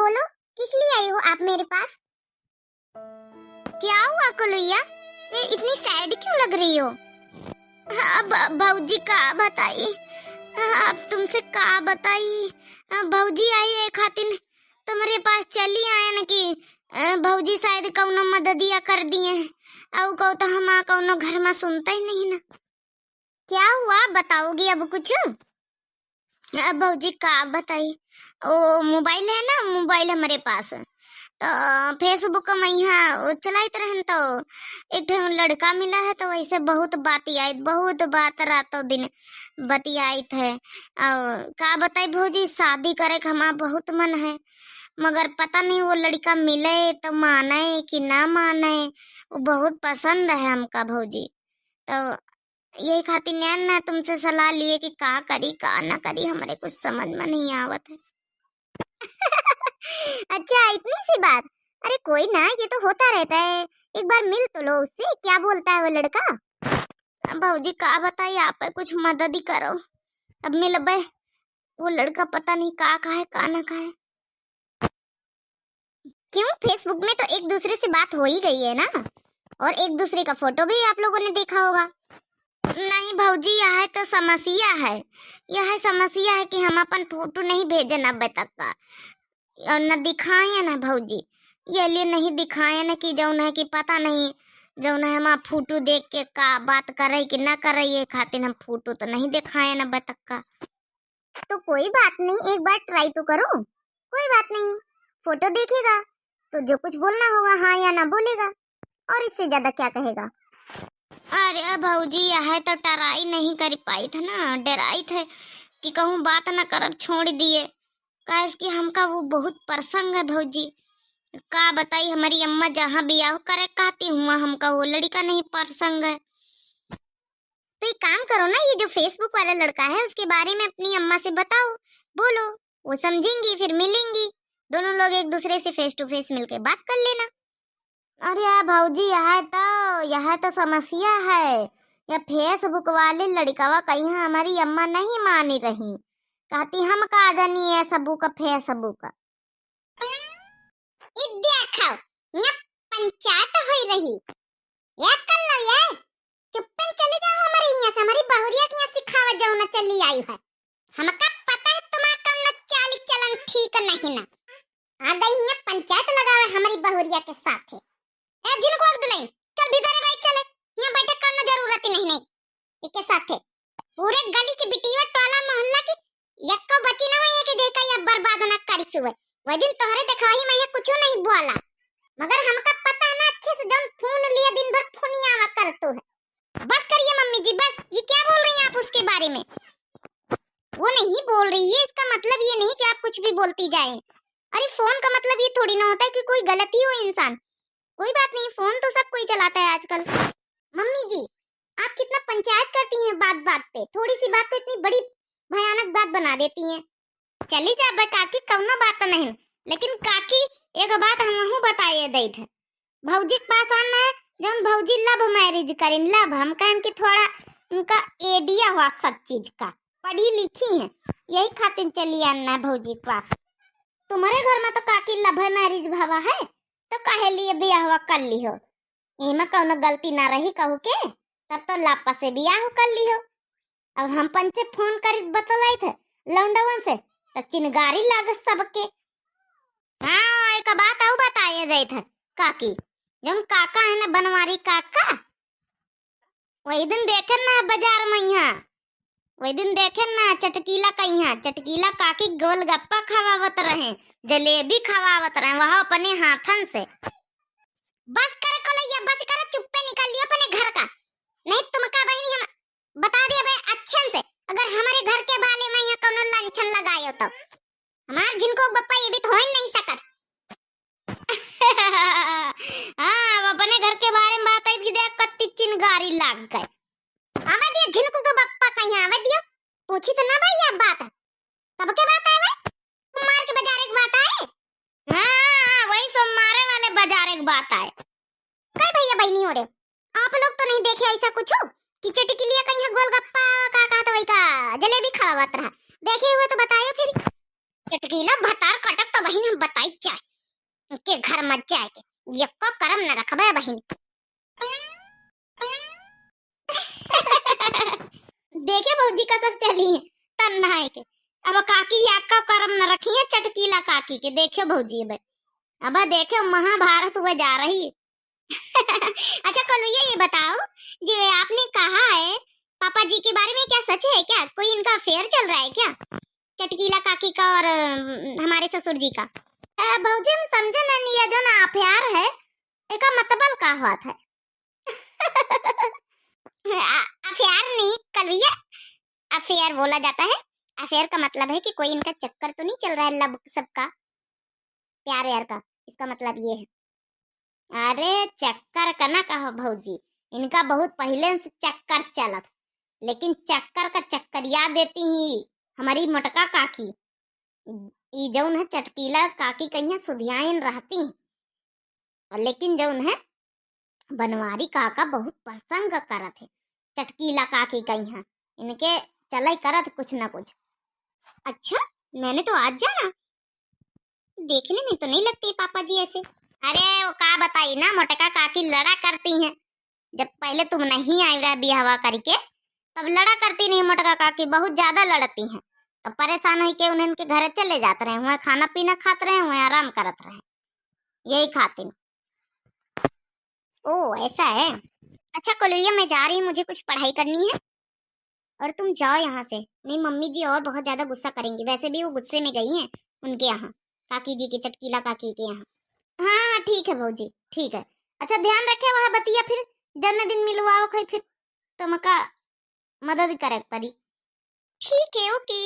बोलो, किस लिए आई हो आप मेरे पास? क्या हुआ कुलैया? ये इतनी सैड क्यों लग रही हो? भौजी का बताई, अब तुमसे का बताई। भौजी आई है खातिन तुम्हारे पास चली आया न कि भौजी शायद कौनो मददिया कर दिए और कहो तो हम कौनो घर में सुनता ही नहीं ना। क्या हुआ बताओगी अब कुछ? भौजी का बताई, ओ मोबाइल है ना, मोबाइल हमारे पास तो फेसबुक में यहाँ चलाते रहन तो एक लड़का मिला है तो वैसे बहुत बात रातों दिन बतियाई थे। और का बताई भौजी, शादी करे का हमारा बहुत मन है मगर पता नहीं वो लड़का मिले तो माने कि ना माने। वो बहुत पसंद है हमका भौजी, तो यही खातिर नैन ना तुमसे सलाह लिए कि का करी का ना करी, हमारे कुछ समझ में नहीं आवत है। अच्छा इतनी सी बात? अरे कोई ना, ये तो होता रहता है, एक बार मिल तो लो उससे। क्या बोलता है वो लड़का? भौजी का बताइए, आप कुछ मदद ही करो। अब मिल बे, वो लड़का पता नहीं का है का ना का है। क्यों, फेसबुक में तो एक दूसरे से बात हो ही गई है ना, और एक दूसरे का फोटो भी आप लोगों ने देखा होगा। नहीं भौजी, यह तो समस्या है, यह समस्या है कि हम अपन फोटो नहीं भेजे न अभी तक का, और न दिखाए ना भौजी। ये लिए नहीं दिखाए ना कि जौन है कि पता नहीं जौन है हम फोटो देख के का बात करे कि ना करे, ये खातिर हम फोटो तो नहीं दिखाए ना अभी तक का। तो कोई बात नहीं, एक बार ट्राई तो करो, कोई बात नहीं। फोटो देखेगा तो जो कुछ बोलना होगा हाँ या ना बोलेगा, और इससे ज्यादा क्या कहेगा। अरे भौजी, यह तो टराई नहीं कर पाई थे ना, डराई थे कि कहूँ बात न करब, छोड़ दिए। काहे कि हमका वो बहुत प्रसंग है भौजी, का बताई हमारी अम्मा जहाँ ब्याह करे कहती हुआ हमका वो लड़का नहीं प्रसंग है। तो एक काम करो ना, ये जो फेसबुक वाला लड़का है उसके बारे में अपनी अम्मा से बताओ, बोलो, वो समझेंगी, फिर मिलेंगी दोनों लोग, एक दूसरे से फेस टू फेस मिलके बात कर लेना। अरे भौजी, यह तो समस्या है, यह फेसबुक वाले लड़कावा कहीं हमारी अम्मा नहीं मानी रही, कहती हम का जानी है सबू का फेसबुक। देखो यहाँ पंचायत हो रही, या कर लो ये, चुप्पन चले जाओ हमारे यहाँ से, हमारी बहुरिया के यहाँ सिखावा जाओ ना चली आई है। हमका पता है तुम्हारा कम चाल चलन ठीक नहीं ना, आ गई यहाँ पंचायत लगावे हमारी बहुरिया के साथ। ए जिनको वक्त नहीं, चल भीतर बैठ, चले यहाँ बैठक करना जरूरत ही नहीं इसके साथ। पूरे गली की बिटिया टोला मोहल्ला की एक को बची ना हुई है कि देखा ये बर्बाद ना कर सुए। वह दिन तोहरे देखा ही मैं कुछ नहीं बोला, मगर हमका पता है ना अच्छे से, जब फोन लिया दिन भर फोन ही आवा करतो है। बस करिए मम्मी जी, बस। ये क्या बोल रही हैं आप उसके बारे में? वो नहीं बोल रही है, इसका मतलब ये नहीं कि आप कुछ भी बोलती जाएं। अरे फोन का मतलब ये थोड़ी ना होता है कि कोई गलती हो इंसान, कोई बात नहीं, फोन तो सब कोई चलाता है आजकल। मम्मी जी, आप कितना पंचायत करती हैं बात बात पे, थोड़ी सी बात को इतनी बड़ी भयानक बात बना देती हैं। चली जा बे काकी, कौनो बात नहीं, लेकिन काकी एक बात हमहू बताइए दई थे, भौजी के पास आना है जब भौजी लव मैरिज करें, लव हम कहन कि थोड़ा उनका आइडिया हुआ सब चीज का, पढ़ी लिखी है, यही खातिर चली आना है भौजी के पास। तुम्हारे घर में तो काकी लव मैरिज भावा है, तो कहे लिए ब्याह कर ली हो, इमा कौनो गलती ना रही कहू के, तब तो लापा से ब्याह कर ली हो। अब हम पंचे फोन कर बतलाई थे लौंडवन से तो चिनगारी लागत सबके। हाँ एक बात और बताइए दे थे काकी, जब काका है ना बनवारी काका, वही दिन देखे ना बाजार में, यहाँ वही दिन देखे ना चटकीला का, यहाँ चटकीला काकी गोलगप्पा खवावत रहे, जलेबी खवावत रहे वहाँ अपने हाथन से। बस करे कोलैया, बस करे, चुप्पे निकल लियो अपने घर का, नहीं तुमका बहनी हम बता दिया भाई अच्छे से, अगर हमारे घर के बाले में यहाँ कोनो लंचन लगायो तो हमार जिनको बप्पा ये भी तो हो ही नहीं सकत। हाँ अपने घर के बारे में बात है कि देख कत्ती चिनगारी लाग गए। आवे दियो जिनको को बप्पा कहीं आवे दियो, पूछी तो ना भाई ये बात, कब के बात है भाई, सोमवार के बाजार एक बात है। हाँ वही सोमवार वाले बाजार एक बात है। कई भैया बहनी हो रहे, आप लोग तो नहीं देखे ऐसा कुछ कि चटकी लिया कहीं गोलगप्पा का तो वही का जलेबी खावत रहा, देखे हुए तो बताइए फिर। चटकीला भतार कटक तो वही हम बता बताई चाय के घर मत जाए के यक्को करम न रखबे बहिन। देखे भौजी का सब चली है तन नहाए के। अब काकी याद का करम न रखी है चटकीला काकी के। देखे भौजी अब देखे महाभारत हुए जा रही है। अच्छा कल ये बताओ जो आपने कहा है पापा जी के बारे में, क्या सच है क्या? कोई इनका अफेयर चल रहा है क्या चटकीला काकी का और हमारे ससुर जी का? भौजी हम समझे नहीं, ये जो ना अफेयर है एक मतलब का बात है। अफेयर नहीं कलविया, अफेयर बोला जाता है। अफेयर का मतलब है कि कोई इनका चक्कर तो नहीं चल रहा है लब सबका, प्यार यार का, इसका मतलब ये है। अरे चक्कर का ना कहो भौजी, इनका बहुत पहले से चक्कर चलत, लेकिन चक्कर का चक्कर याद देती ही हमारी मोटका काकी। ई जौन है चटकीला काकी कहीं सुधियाइन रहती, और लेकिन जौन है बनवारी काका बहुत प्रसंग करत है चटकीला काकी कहीं इनके चलाई करत कुछ ना कुछ। अच्छा मैंने तो आज जाना, देखने में तो नहीं लगती पापा जी ऐसे। अरे वो का बताई ना मोटका काकी लड़ा करती हैं, जब पहले तुम नहीं आई रहा बिहावा करके तब लड़ा करती नहीं मोटका काकी, बहुत ज्यादा लड़ती हैं। तो परेशान हुई के उन्हें के घर चले जाते रहे, वहाँ खाना पीना खाते रहे, वहाँ आराम करते रहे, यही खाते। ओ ऐसा है। अच्छा कलैया मैं जा रही हूँ, मुझे कुछ पढ़ाई करनी है और तुम जाओ यहाँ से, नहीं मम्मी जी और बहुत ज्यादा गुस्सा करेंगी। वैसे भी वो गुस्से में गई हैं उनके यहाँ, काकी जी के, चटकीला काकी के यहाँ। हाँ ठीक है भौजी ठीक है। अच्छा ध्यान रखे वहाँ बतिया, फिर जन्मदिन मिलवाओ कोई, फिर तुमका मदद करे परी। ठीक है ओके।